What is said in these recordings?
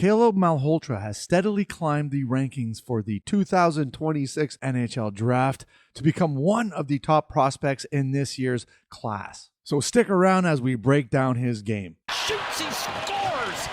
Caleb Malhotra has steadily climbed the rankings for the 2026 NHL Draft to become one of the top prospects in this year's class. So stick around as we break down his game. Shoots, he scores!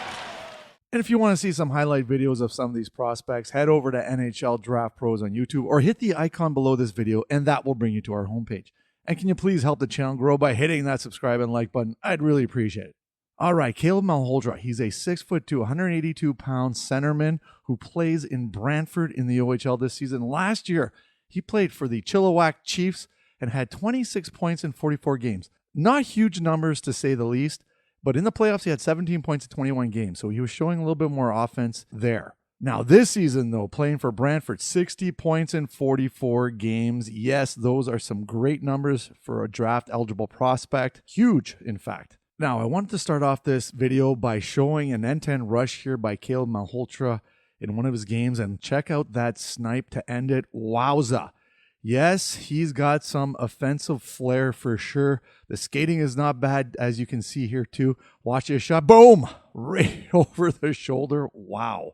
And if you want to see some highlight videos of some of these prospects, head over to NHL Draft Pros on YouTube or hit the icon below this video and that will bring you to our homepage. And can you please help the channel grow by hitting that subscribe and like button? I'd really appreciate it. All right, Caleb Malhotra, he's a 6'2", 182-pound centerman who plays in Brantford in the OHL this season. Last year, he played for the Chilliwack Chiefs and had 26 points in 44 games. Not huge numbers to say the least, but in the playoffs, he had 17 points in 21 games, so he was showing a little bit more offense there. Now, this season, though, playing for Brantford, 60 points in 44 games. Yes, those are some great numbers for a draft-eligible prospect. Huge, in fact. Now, I wanted to start off this video by showing an end-to-end rush here by Caleb Malhotra in one of his games, and check out that snipe to end it. Wowza. Yes, he's got some offensive flair for sure. The skating is not bad, as you can see here too. Watch his shot. Boom! Right over the shoulder. Wow.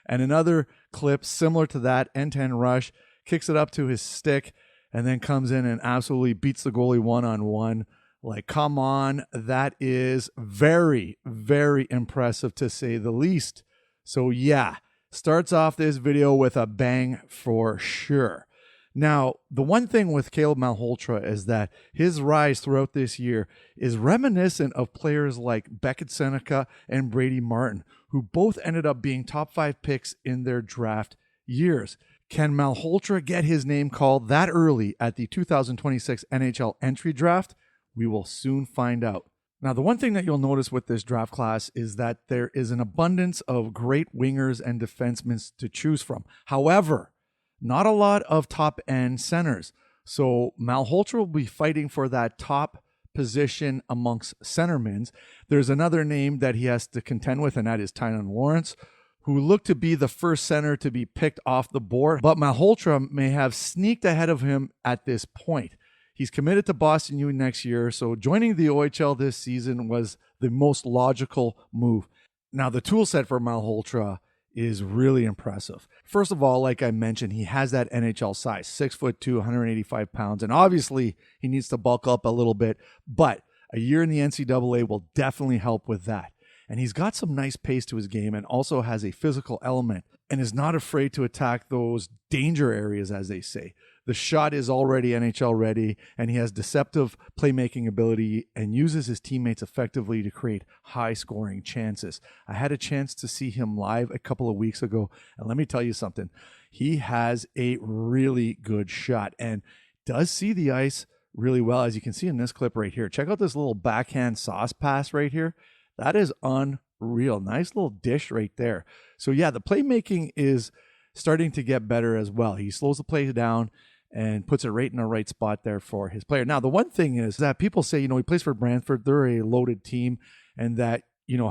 And another clip similar to that, end-to-end rush, kicks it up to his stick, and then comes in and absolutely beats the goalie one-on-one. Like, come on, that is very, very impressive to say the least. So yeah, starts off this video with a bang for sure. Now, the one thing with Caleb Malhotra is that his rise throughout this year is reminiscent of players like Beckett Seneca and Brady Martin, who both ended up being top 5 picks in their draft years. Can Malhotra get his name called that early at the 2026 NHL entry draft? We will soon find out. Now, the one thing that you'll notice with this draft class is that there is an abundance of great wingers and defensemen to choose from. However, not a lot of top-end centers. So Malhotra will be fighting for that top position amongst centermen. There's another name that he has to contend with, and that is Tynan Lawrence, who looked to be the first center to be picked off the board. But Malhotra may have sneaked ahead of him at this point. He's committed to Boston U next year, so joining the OHL this season was the most logical move. Now, the tool set for Malhotra is really impressive. First of all, like I mentioned, he has that NHL size, 6'2", 185 pounds, and obviously he needs to bulk up a little bit, but a year in the NCAA will definitely help with that. And he's got some nice pace to his game and also has a physical element and is not afraid to attack those danger areas, as they say. The shot is already NHL ready, and he has deceptive playmaking ability and uses his teammates effectively to create high-scoring chances. I had a chance to see him live a couple of weeks ago, and let me tell you something. He has a really good shot and does see the ice really well, as you can see in this clip right here. Check out this little backhand sauce pass right here. That is unreal. Nice little dish right there. So yeah, the playmaking is starting to get better as well. He slows the play down and puts it right in the right spot there for his player. Now, the one thing is that people say, he plays for Brantford. They're a loaded team, and that,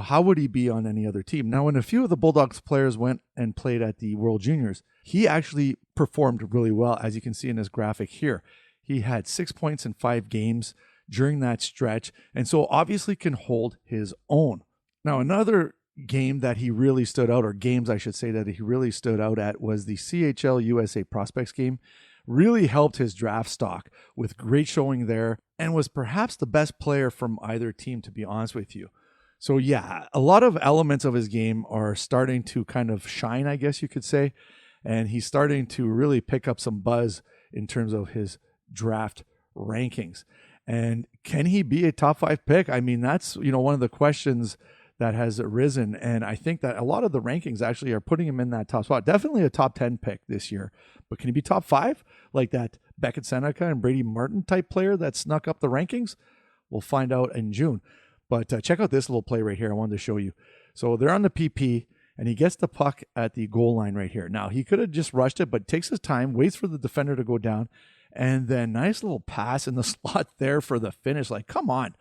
how would he be on any other team? Now, when a few of the Bulldogs players went and played at the World Juniors, he actually performed really well, as you can see in this graphic here. He had 6 points in 5 games during that stretch, and so obviously can hold his own. Now, another game that he really stood out, or games I should say that he really stood out at, was the CHL USA Prospects game. Really helped his draft stock with great showing there, and was perhaps the best player from either team, to be honest with you. So yeah, a lot of elements of his game are starting to kind of shine, I guess you could say, and he's starting to really pick up some buzz in terms of his draft rankings. And can he be a top 5 pick? I mean, that's, one of the questions that has arisen. And I think that a lot of the rankings actually are putting him in that top spot. Definitely a top 10 pick this year. But can he be top 5? Like that Beckett Seneca and Brady Martin type player that snuck up the rankings? We'll find out in June. But check out this little play right here I wanted to show you. So they're on the PP, and he gets the puck at the goal line right here. Now, he could have just rushed it, but takes his time, waits for the defender to go down, and then nice little pass in the slot there for the finish. Like, come on.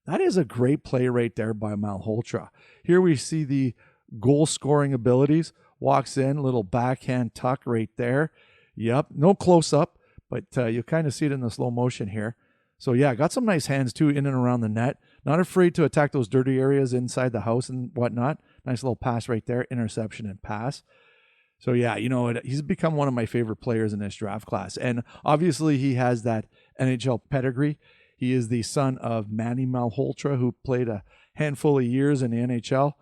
That is a great play right there by Malhotra. Here we see the goal-scoring abilities. Walks in, little backhand tuck right there. Yep, no close-up, but you kind of see it in the slow motion here. So, yeah, got some nice hands, too, in and around the net. Not afraid to attack those dirty areas inside the house and whatnot. Nice little pass right there, interception and pass. So yeah, he's become one of my favorite players in this draft class. And obviously he has that NHL pedigree. He is the son of Manny Malhotra, who played a handful of years in the NHL.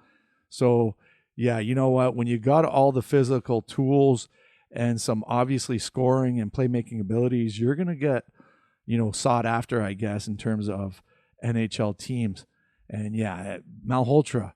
So yeah, you know what? When you got all the physical tools and some obviously scoring and playmaking abilities, you're going to get, sought after, I guess, in terms of NHL teams. And yeah, Malhotra,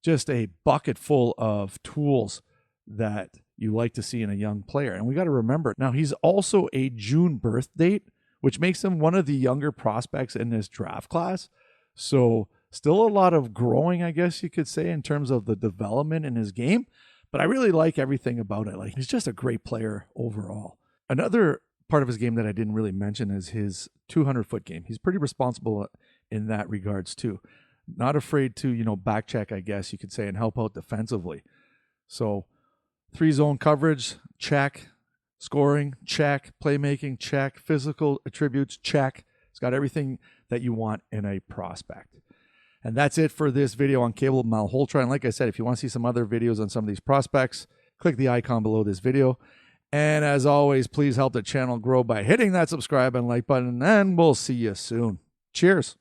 just a bucket full of tools that you like to see in a young player. And we got to remember, now he's also a June birth date, which makes him one of the younger prospects in this draft class. So still a lot of growing, I guess you could say, in terms of the development in his game. But I really like everything about it. Like, he's just a great player overall. Another part of his game that I didn't really mention is his 200-foot game. He's pretty responsible in that regards too. Not afraid to, back check, I guess you could say, and help out defensively. So 3-zone coverage, check. Scoring, check. Playmaking, check. Physical attributes, check. It's got everything that you want in a prospect. And that's it for this video on Caleb Malhotra. And like I said, if you want to see some other videos on some of these prospects, click the icon below this video. And as always, please help the channel grow by hitting that subscribe and like button, and we'll see you soon. Cheers.